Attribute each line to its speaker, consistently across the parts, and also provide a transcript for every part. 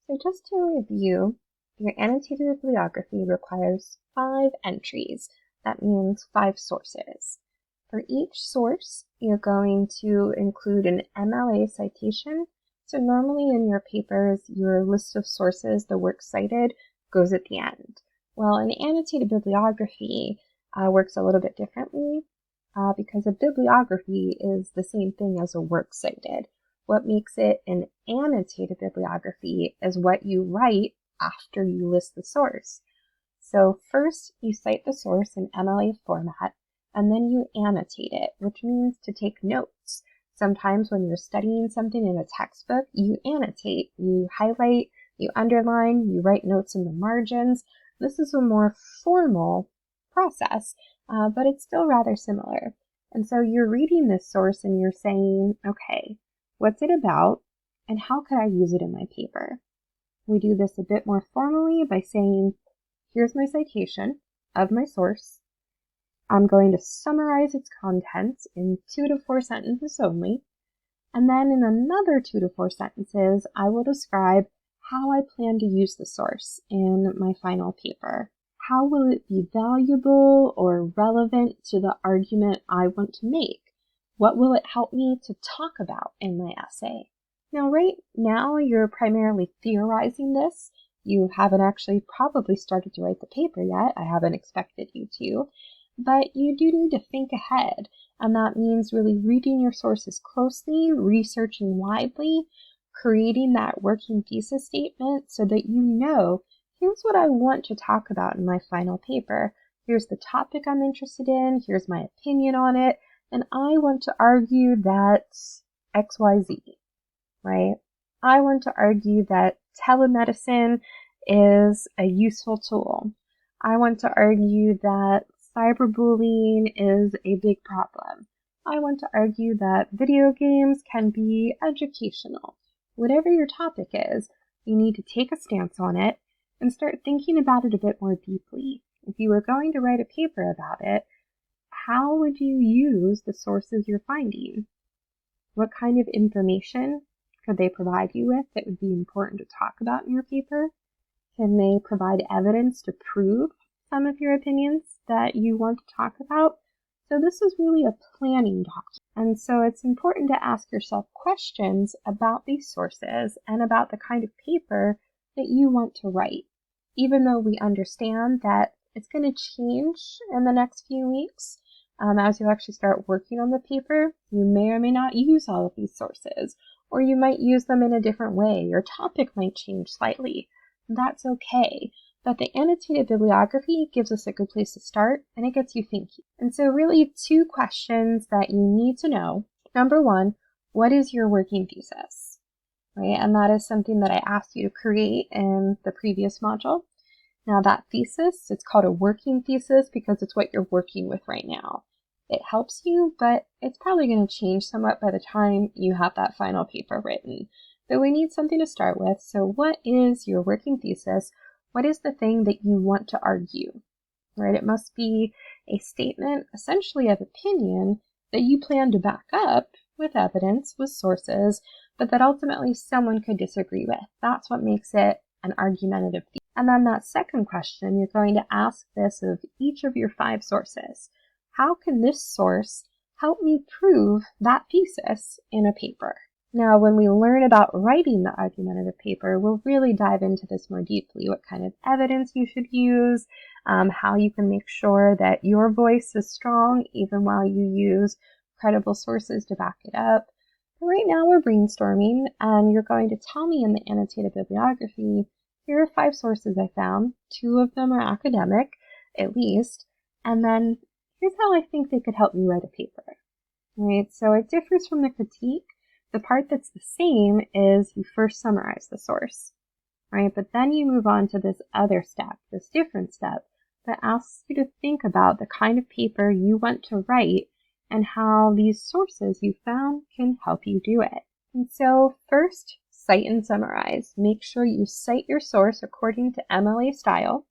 Speaker 1: So just to review, your annotated bibliography requires 5 entries. That means 5 sources. For each source, you're going to include an MLA citation. So normally in your papers, your list of sources, the works cited, goes at the end. Well, an annotated bibliography works a little bit differently because a bibliography is the same thing as a works cited. What makes it an annotated bibliography is what you write after you list the source. So first, you cite the source in MLA format, and then you annotate it, which means to take notes. Sometimes when you're studying something in a textbook, you annotate, you highlight, you underline, you write notes in the margins. This is a more formal process, but it's still rather similar. And so you're reading this source and you're saying, okay, what's it about, and how could I use it in my paper? We do this a bit more formally by saying, here's my citation of my source. I'm going to summarize its contents in 2 to 4 sentences only. And then in another 2 to 4 sentences, I will describe how I plan to use the source in my final paper. How will it be valuable or relevant to the argument I want to make? What will it help me to talk about in my essay? Now, right now, you're primarily theorizing this. You haven't actually probably started to write the paper yet. I haven't expected you to. But you do need to think ahead, and that means really reading your sources closely, researching widely, creating that working thesis statement so that you know, here's what I want to talk about in my final paper. Here's the topic I'm interested in. Here's my opinion on it. And I want to argue that XYZ, right? I want to argue that telemedicine is a useful tool. I want to argue that cyberbullying is a big problem. I want to argue that video games can be educational. Whatever your topic is, you need to take a stance on it and start thinking about it a bit more deeply. If you were going to write a paper about it, how would you use the sources you're finding? What kind of information could they provide you with that would be important to talk about in your paper? Can they provide evidence to prove some of your opinions that you want to talk about? So this is really a planning document. And so it's important to ask yourself questions about these sources and about the kind of paper that you want to write. Even though we understand that it's going to change in the next few weeks, as you actually start working on the paper, you may or may not use all of these sources, or you might use them in a different way. Your topic might change slightly. That's okay. But the annotated bibliography gives us a good place to start, and it gets you thinking. And so really 2 questions that you need to know. Number 1, what is your working thesis? Right? And that is something that I asked you to create in the previous module. Now that thesis, it's called a working thesis because it's what you're working with right now. It helps you, but it's probably going to change somewhat by the time you have that final paper written. But we need something to start with. So what is your working thesis? What is the thing that you want to argue? Right? It must be a statement essentially of opinion that you plan to back up with evidence, with sources, but that ultimately someone could disagree with. That's what makes it an argumentative thesis. And then that second question, you're going to ask this of each of your 5 sources. How can this source help me prove that thesis in a paper? Now, when we learn about writing the argumentative paper, we'll really dive into this more deeply, what kind of evidence you should use, how you can make sure that your voice is strong even while you use credible sources to back it up. But right now we're brainstorming, and you're going to tell me in the annotated bibliography, here are 5 sources I found. 2 of them are academic, at least, and then here's how I think they could help me write a paper. Right? So it differs from the critique. The part that's the same is you first summarize the source, right? But then you move on to this other step, this different step that asks you to think about the kind of paper you want to write and how these sources you found can help you do it. And so first, cite and summarize. Make sure you cite your source according to MLA style.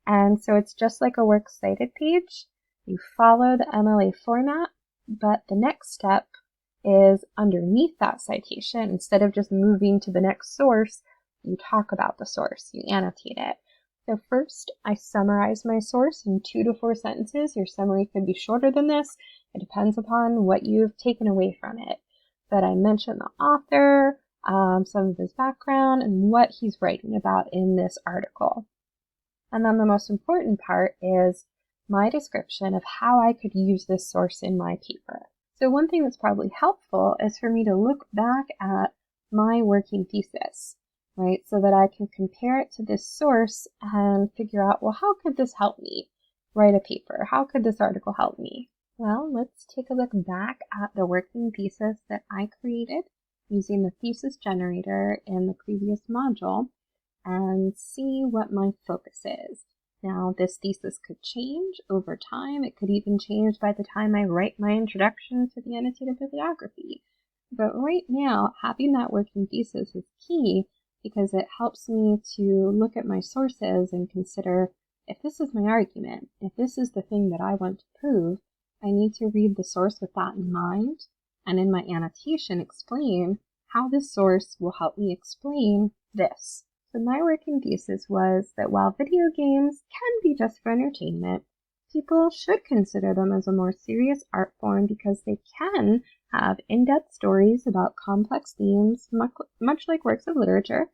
Speaker 1: And so it's just like a works cited page. You follow the MLA format, but the next step is underneath that citation. Instead of just moving to the next source, you talk about the source, you annotate it. So first, I summarize my source in 2 to 4 sentences. Your summary could be shorter than this. It depends upon what you've taken away from it. But I mention the author, some of his background, and what he's writing about in this article. And then the most important part is my description of how I could use this source in my paper. So one thing that's probably helpful is for me to look back at my working thesis, right? So that I can compare it to this source and figure out, well, how could this help me write a paper? How could this article help me? Well, let's take a look back at the working thesis that I created using the thesis generator in the previous module and see what my focus is. Now, this thesis could change over time. It could even change by the time I write my introduction to the annotated bibliography. But right now, having that working thesis is key because it helps me to look at my sources and consider, if this is my argument, if this is the thing that I want to prove, I need to read the source with that in mind, and in my annotation explain how this source will help me explain this. So my working thesis was that while video games can be just for entertainment, people should consider them as a more serious art form because they can have in-depth stories about complex themes, much like works of literature.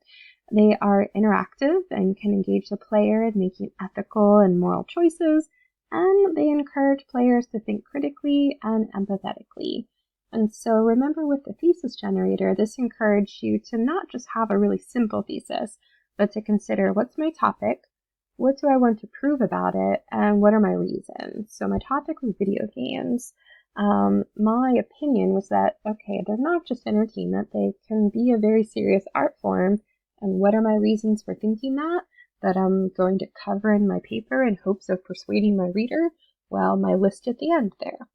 Speaker 1: They are interactive and can engage the player in making ethical and moral choices, and they encourage players to think critically and empathetically. And so remember, with the thesis generator, this encouraged you to not just have a really simple thesis, but to consider, what's my topic, what do I want to prove about it, and what are my reasons? So my topic was video games. My opinion was that, okay, they're not just entertainment, they can be a very serious art form, and what are my reasons for thinking that I'm going to cover in my paper in hopes of persuading my reader? Well, my list at the end there.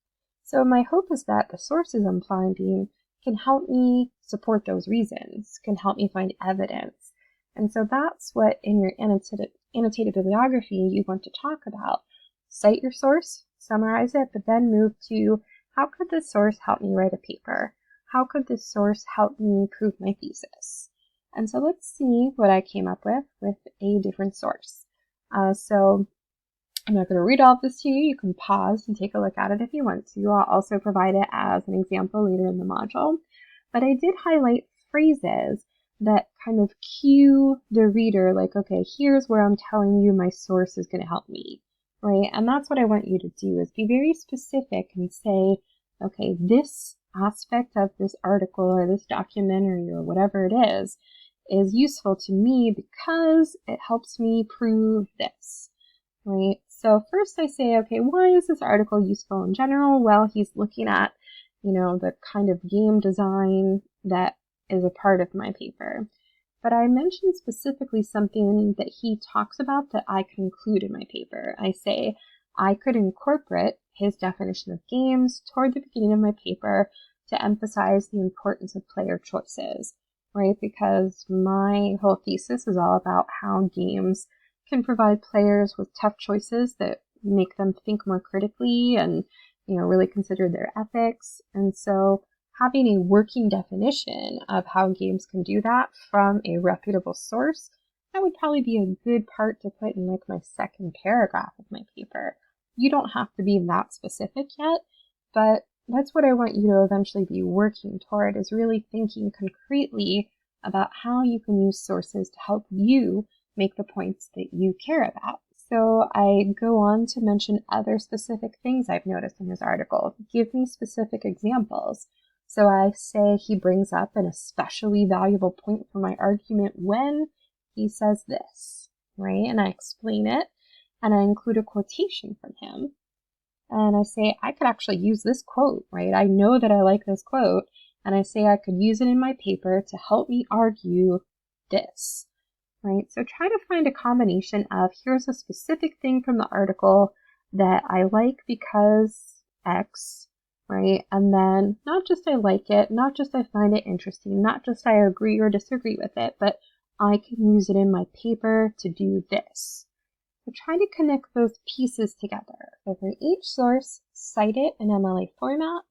Speaker 1: So my hope is that the sources I'm finding can help me support those reasons, can help me find evidence. And so that's what in your annotated bibliography you want to talk about. Cite your source, summarize it, but then move to, how could this source help me write a paper? How could this source help me prove my thesis? And so let's see what I came up with a different source. So I'm not going to read all of this to you. You can pause and take a look at it if you want to. I'll also provide it as an example later in the module. But I did highlight phrases that kind of cue the reader, like, okay, here's where I'm telling you my source is going to help me, right? And that's what I want you to do, is be very specific and say, okay, this aspect of this article or this documentary or whatever it is useful to me because it helps me prove this, right? So first I say, okay, why is this article useful in general? Well, he's looking at, the kind of game design that is a part of my paper. But I mentioned specifically something that he talks about that I could include in my paper. I say I could incorporate his definition of games toward the beginning of my paper to emphasize the importance of player choices, right? Because my whole thesis is all about how games can provide players with tough choices that make them think more critically and, really consider their ethics. And so having a working definition of how games can do that from a reputable source, that would probably be a good part to put in like my second paragraph of my paper. You don't have to be that specific yet, but that's what I want you to eventually be working toward, is really thinking concretely about how you can use sources to help you make the points that you care about. So I go on to mention other specific things I've noticed in his article. Give me specific examples. So I say he brings up an especially valuable point for my argument when he says this, right? And I explain it, and I include a quotation from him. And I say, I could actually use this quote, right? I know that I like this quote, and I say I could use it in my paper to help me argue this, right? So try to find a combination of, here's a specific thing from the article that I like because X, right? And then not just I like it, not just I find it interesting, not just I agree or disagree with it, but I can use it in my paper to do this. So try to connect those pieces together. So for each source, cite it in MLA format,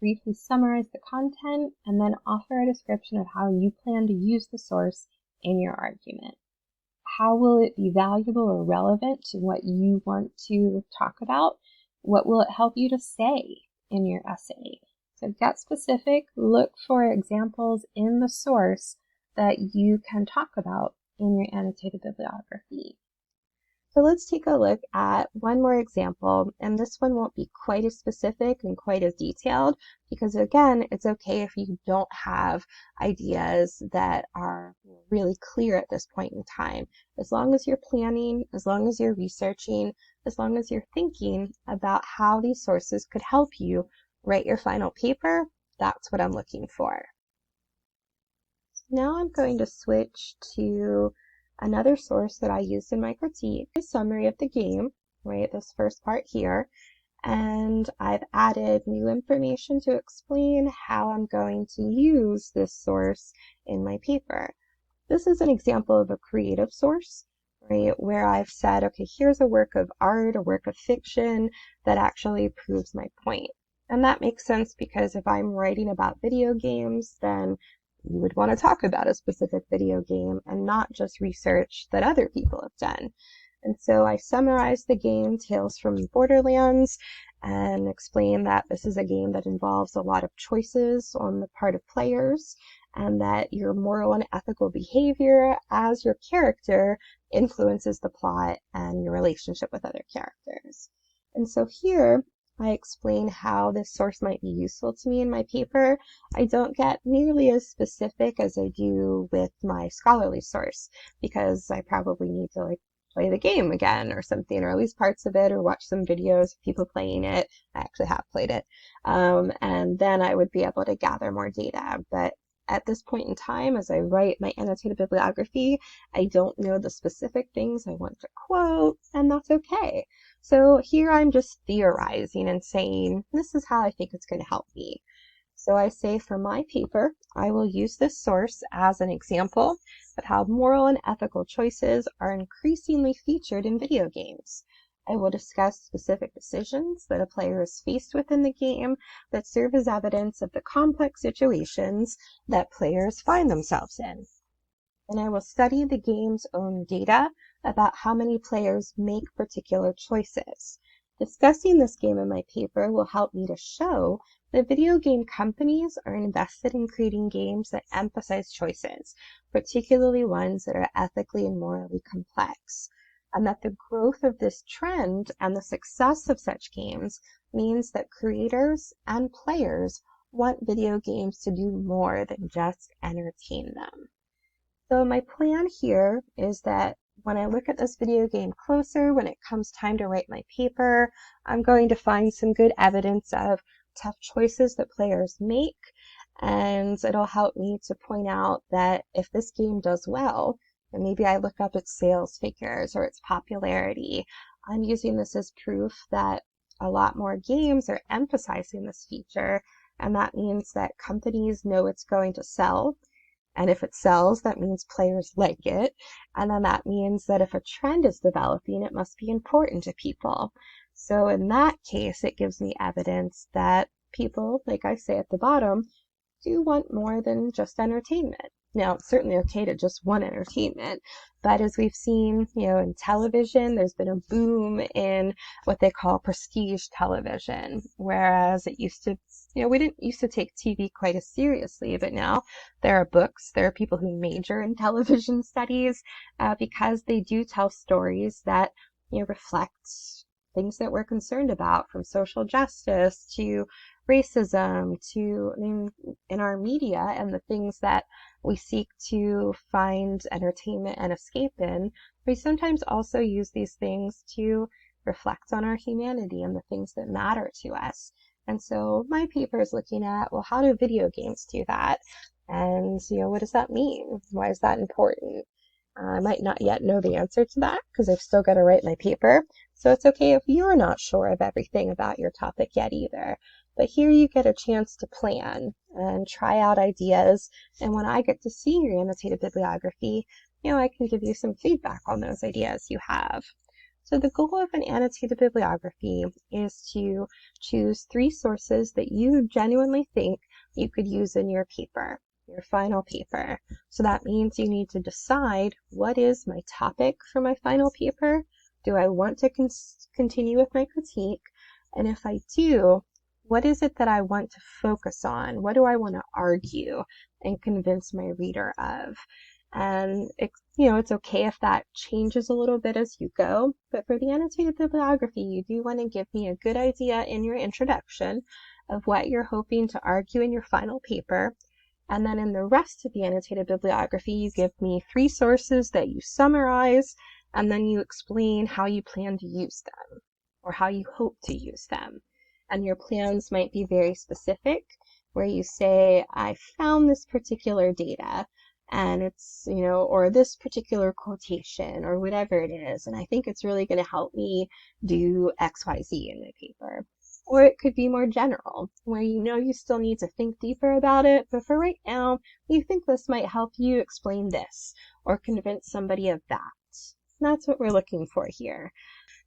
Speaker 1: briefly summarize the content, and then offer a description of how you plan to use the source in your argument? How will it be valuable or relevant to what you want to talk about? What will it help you to say in your essay? So get specific, look for examples in the source that you can talk about in your annotated bibliography. So let's take a look at one more example, and this one won't be quite as specific and quite as detailed because, again, it's okay if you don't have ideas that are really clear at this point in time. As long as you're planning, as long as you're researching, as long as you're thinking about how these sources could help you write your final paper, that's what I'm looking for. Now I'm going to switch to another source that I used in my critique, a summary of the game, right, this first part here, and I've added new information to explain how I'm going to use this source in my paper. This is an example of a creative source, right, where I've said, okay, here's a work of art, a work of fiction that actually proves my point. And that makes sense because if I'm writing about video games, then you would want to talk about a specific video game and not just research that other people have done. And so I summarized the game Tales from the Borderlands and explained that this is a game that involves a lot of choices on the part of players and that your moral and ethical behavior as your character influences the plot and your relationship with other characters. And so here, I explain how this source might be useful to me in my paper. I don't get nearly as specific as I do with my scholarly source because I probably need to play the game again or something, or at least parts of it, or watch some videos of people playing it. I actually have played it. And then I would be able to gather more data. But at this point in time, as I write my annotated bibliography, I don't know the specific things I want to quote, and that's okay. So here I'm just theorizing and saying, this is how I think it's going to help me. So I say for my paper, I will use this source as an example of how moral and ethical choices are increasingly featured in video games. I will discuss specific decisions that a player is faced with in the game that serve as evidence of the complex situations that players find themselves in. And I will study the game's own data about how many players make particular choices. Discussing this game in my paper will help me to show that video game companies are invested in creating games that emphasize choices, particularly ones that are ethically and morally complex, and that the growth of this trend and the success of such games means that creators and players want video games to do more than just entertain them. So my plan here is that when I look at this video game closer, when it comes time to write my paper, I'm going to find some good evidence of tough choices that players make, and it'll help me to point out that if this game does well, and maybe I look up its sales figures or its popularity, I'm using this as proof that a lot more games are emphasizing this feature, and that means that companies know it's going to sell. And if it sells, that means players like it. And then that means that if a trend is developing, it must be important to people. So in that case, it gives me evidence that people, like I say at the bottom, do want more than just entertainment. Now, it's certainly okay to just want entertainment, but as we've seen, in television, there's been a boom in what they call prestige television, whereas it used to, we didn't used to take TV quite as seriously, but now there are books, there are people who major in television studies because they do tell stories that, reflect things that we're concerned about, from social justice to racism to in our media and the things that we seek to find entertainment and escape in. We sometimes also use these things to reflect on our humanity and the things that matter to us. And so my paper is looking at, well, how do video games do that? And, what does that mean? Why is that important? I might not yet know the answer to that because I've still got to write my paper. So it's okay if you're not sure of everything about your topic yet either. But here you get a chance to plan and try out ideas. And when I get to see your annotated bibliography, I can give you some feedback on those ideas you have. So the goal of an annotated bibliography is to choose 3 sources that you genuinely think you could use in your paper. your final paper. So that means you need to decide, what is my topic for my final paper? Do I want to continue with my critique? And if I do, what is it that I want to focus on? What do I want to argue and convince my reader of? And it's okay if that changes a little bit as you go, but for the annotated bibliography, you do want to give me a good idea in your introduction of what you're hoping to argue in your final paper. And then in the rest of the annotated bibliography, you give me 3 sources that you summarize, and then you explain how you plan to use them, or how you hope to use them. And your plans might be very specific, where you say, I found this particular data, and it's, or this particular quotation, or whatever it is, and I think it's really going to help me do XYZ in my paper. Or it could be more general, where you still need to think deeper about it, but for right now, you think this might help you explain this, or convince somebody of that. And that's what we're looking for here.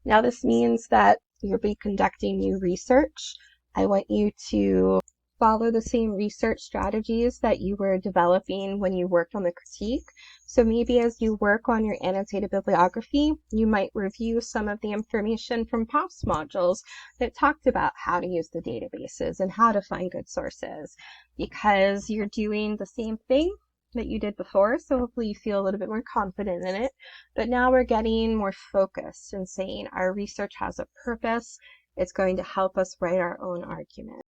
Speaker 1: Now, this means that you'll be conducting new research. I want you to follow the same research strategies that you were developing when you worked on the critique. So maybe as you work on your annotated bibliography, you might review some of the information from past modules that talked about how to use the databases and how to find good sources, because you're doing the same thing that you did before, so hopefully you feel a little bit more confident in it. But now we're getting more focused and saying our research has a purpose. It's going to help us write our own argument.